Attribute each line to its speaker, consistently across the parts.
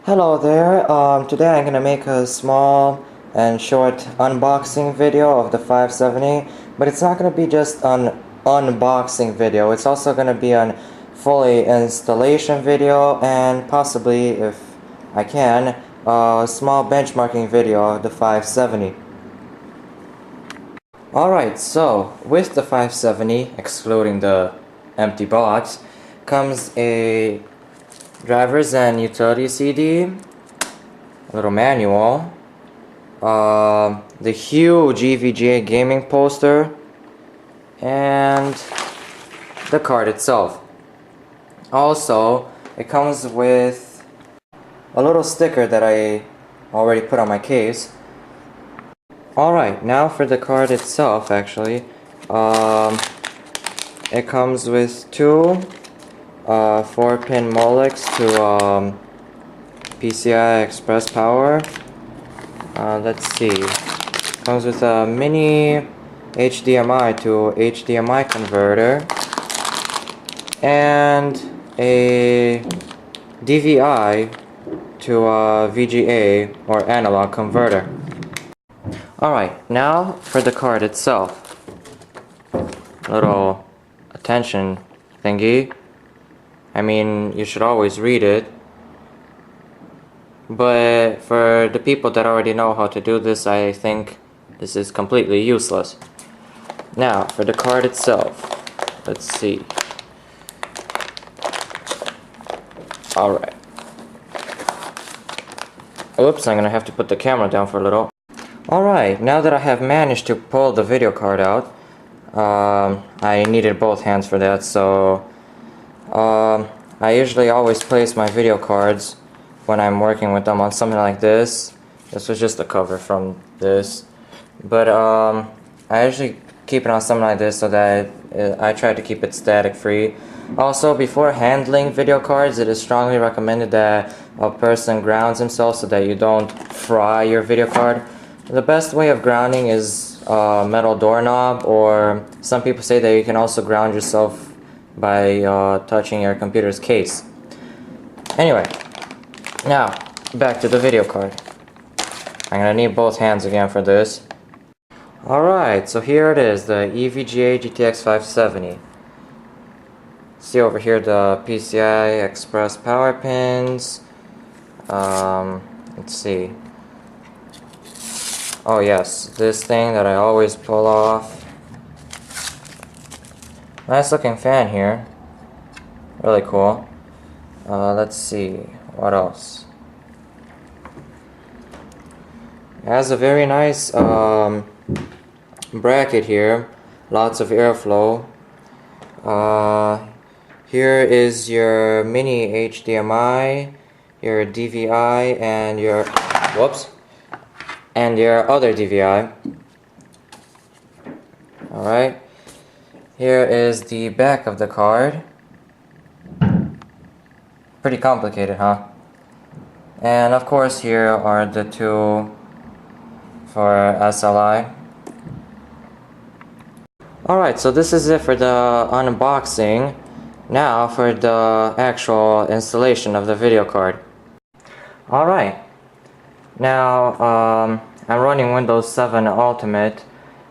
Speaker 1: Hello there. Today I'm gonna make a small and short unboxing video of the 570, but it's not gonna be just an unboxing video. It's also gonna be an fully installation video and possibly, if I can, a small benchmarking video of the 570. Alright, so with the 570, excluding the empty box, comes a drivers and utility CD, a little manual, the huge EVGA gaming poster, and the card itself. Also, it comes with a little sticker that I already put on my case. Alright, now for the card itself, actually. It comes with two 4-pin Molex to PCI Express power. Let's see. Comes with a mini HDMI to HDMI converter and a DVI to VGA or analog converter. Alright, now for the card itself. Little attention thingy. I mean, you should always read it, but for the people that already know how to do this, I think this is completely useless. Now, for the card itself, let's see. Alright. Oops, I'm gonna have to put the camera down for a little. Alright, now that I have managed to pull the video card out, I needed both hands for that, so I usually always place my video cards when I'm working with them on something like this. This was just a cover from this, but I usually keep it on something like this so that I try to keep it static free. Also, before handling video cards, it is strongly recommended that a person grounds himself so that you don't fry your video card. The best way of grounding is a metal doorknob, or some people say that you can also ground yourself by touching your computer's case. Anyway, now back to the video card. I'm gonna need both hands again for this. Alright, so here it is, the EVGA GTX570. See over here the PCI Express power pins. Let's see. Oh yes, this thing that I always pull off. Nice looking fan here. Really cool. Let's see, what else? It has a very nice bracket here. Lots of airflow. Here is your mini HDMI, your DVI, and your other DVI. Alright. Here is the back of the card. Pretty complicated, huh? And of course here are the two for SLI. Alright, so this is it for the unboxing. Now for the actual installation of the video card. Alright. Now I'm running Windows 7 Ultimate,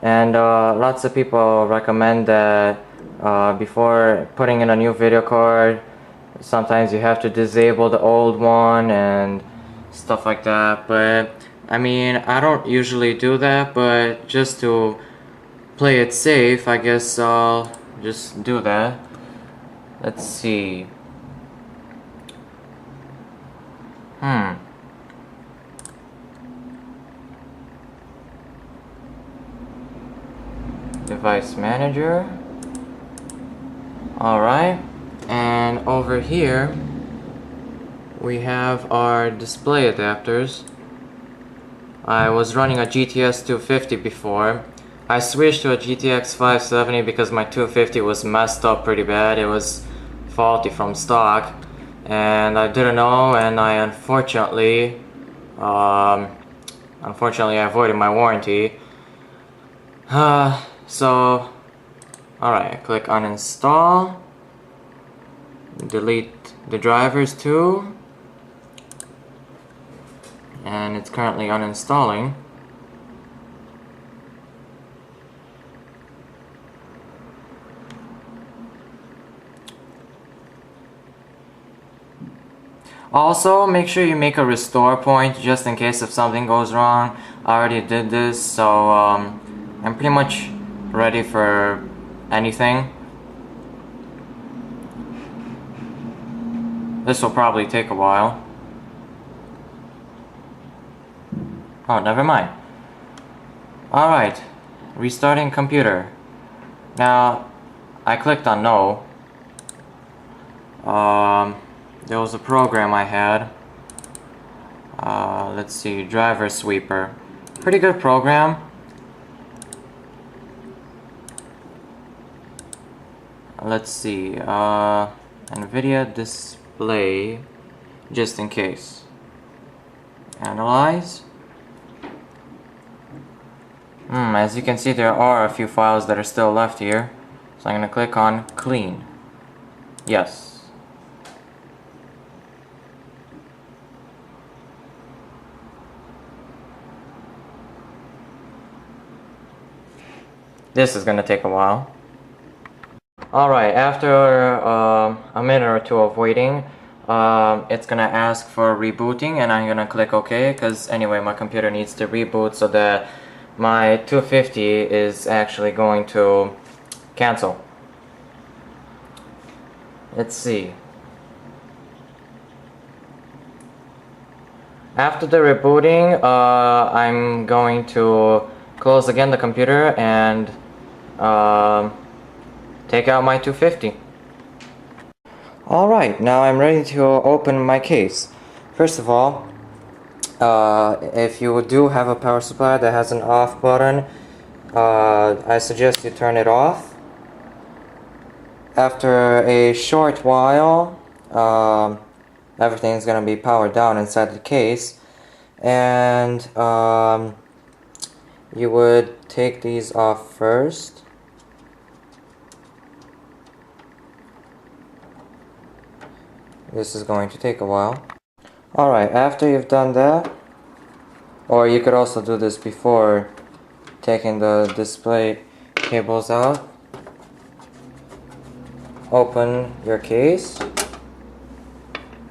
Speaker 1: and lots of people recommend that before putting in a new video card, sometimes you have to disable the old one and stuff like that. But I mean, I don't usually do that, but just to play it safe, I guess I'll just do that. Let's see. Device manager. Alright, and over here we have our display adapters. I was running a GTS 250 before. I switched to a GTX 570 because my 250 was messed up pretty bad. It was faulty from stock, and I didn't know, and I unfortunately I avoided my warranty. So alright, click uninstall, delete the drivers too, and it's currently uninstalling. Also, make sure you make a restore point just in case if something goes wrong. I already did this, so I'm pretty much ready for anything. This will probably take a while. Oh, never mind. Alright, restarting computer. Now, I clicked on no. There was a program I had. Let's see, driver sweeper. Pretty good program. Let's see, NVIDIA display, just in case. Analyze. As you can see, there are a few files that are still left here. So I'm going to click on clean. Yes. This is going to take a while. Alright, after a minute or two of waiting, it's going to ask for rebooting, and I'm going to click OK, because anyway my computer needs to reboot so that my 250 is actually going to cancel. Let's see. After the rebooting, I'm going to close again the computer and take out my 250. Alright, now I'm ready to open my case. First of all, if you do have a power supply that has an off button, I suggest you turn it off. After a short while, everything's going to be powered down inside the case, and you would take these off first. This is going to take a while. Alright, after you've done that, or you could also do this before taking the display cables out, open your case.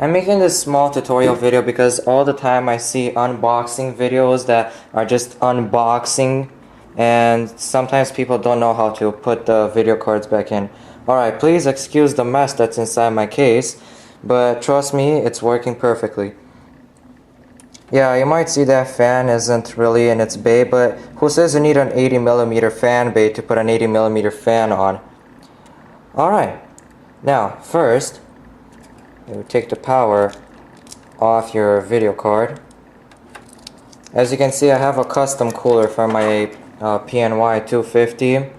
Speaker 1: I'm making this small tutorial video because all the time I see unboxing videos that are just unboxing, and sometimes people don't know how to put the video cards back in. Alright, please excuse the mess that's inside my case, but trust me, it's working perfectly. Yeah, you might see that fan isn't really in its bay, but who says you need an 80mm fan bay to put an 80mm fan on? Alright, now first, you take the power off your video card. As you can see, I have a custom cooler for my PNY 250.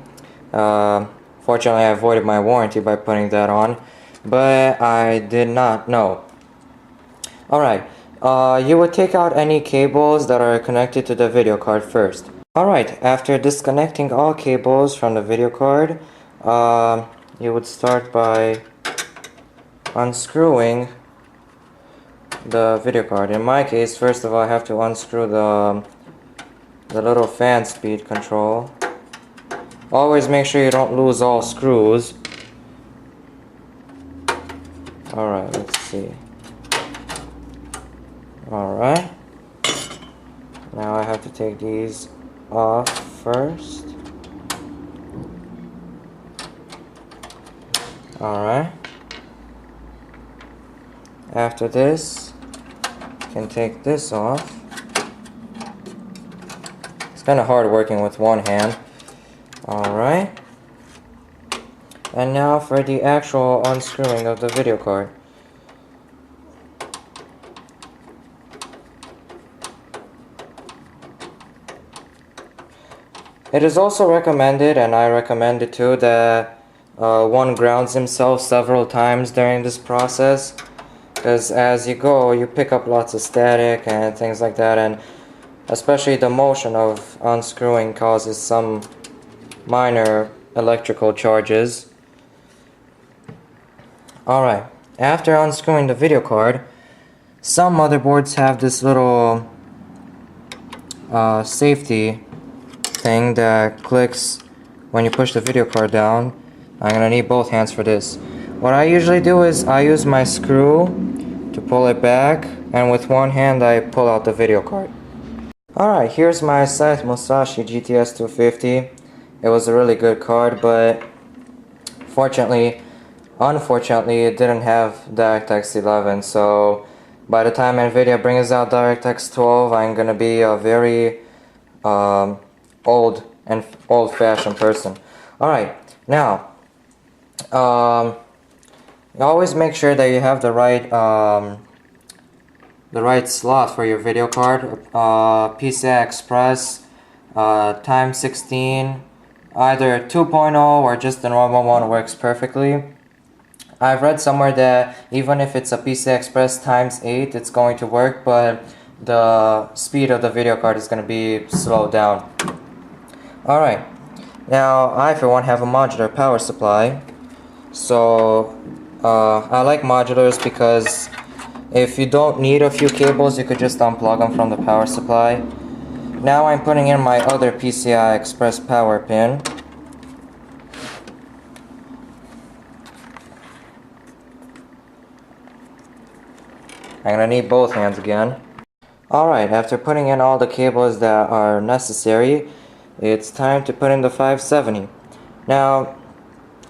Speaker 1: Fortunately, I avoided my warranty by putting that on, but I did not know. Alright, you would take out any cables that are connected to the video card first. Alright, after disconnecting all cables from the video card, you would start by unscrewing the video card. In my case, first of all, I have to unscrew the little fan speed control. Always make sure you don't lose all screws. Alright, let's see. Alright. Now I have to take these off first. Alright. After this, you can take this off. It's kind of hard working with one hand. Alright. And now for the actual unscrewing of the video card. It is also recommended, and I recommend it too, that one grounds himself several times during this process, because as you go, you pick up lots of static and things like that, and especially the motion of unscrewing causes some minor electrical charges. Alright, after unscrewing the video card, some motherboards have this little safety thing that clicks when you push the video card down. I'm gonna need both hands for this. What I usually do is I use my screw to pull it back, and with one hand I pull out the video card. Alright, here's my Scythe Musashi GTX570. It was a really good card, but unfortunately it didn't have DirectX 11, so by the time Nvidia brings out DirectX 12, I'm gonna be a very old-fashioned person. Alright, now always make sure that you have the right slot for your video card. PCI Express times 16, either 2.0 or just the normal one works perfectly. I've read somewhere that even if it's a PCI Express times 8, it's going to work, but the speed of the video card is going to be slowed down. Alright, now I for one have a modular power supply. So I like modulars because if you don't need a few cables, you could just unplug them from the power supply. Now I'm putting in my other PCI Express power pin. I'm gonna need both hands again. Alright, after putting in all the cables that are necessary, it's time to put in the 570. Now,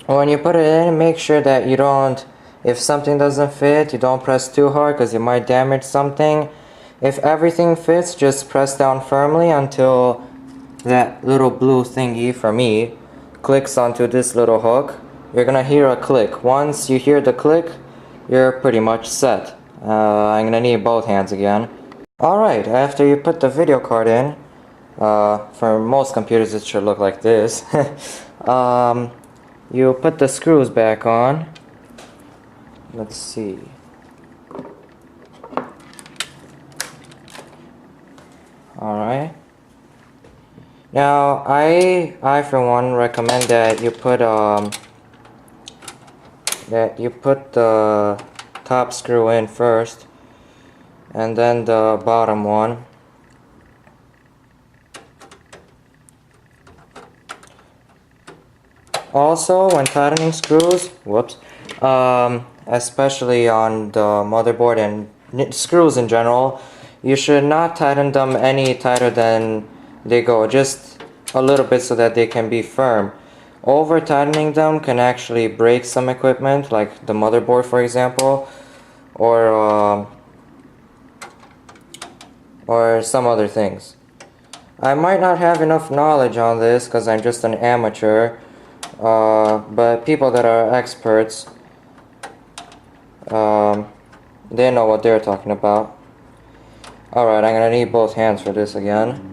Speaker 1: when you put it in, make sure that you don't, if something doesn't fit, you don't press too hard because you might damage something. If everything fits, just press down firmly until that little blue thingy, for me, clicks onto this little hook. You're gonna hear a click. Once you hear the click, you're pretty much set. I'm gonna need both hands again. Alright, after you put the video card in, for most computers it should look like this. You put the screws back on. Let's see. Alright. Now I for one recommend that you put the top screw in first and then the bottom one. Also, when tightening screws, especially on the motherboard and screws in general, you should not tighten them any tighter than they go, just a little bit so that they can be firm. Over tightening them can actually break some equipment, like the motherboard for example, or some other things. I might not have enough knowledge on this because I'm just an amateur, but people that are experts, they know what they're talking about. Alright, I'm gonna need both hands for this again.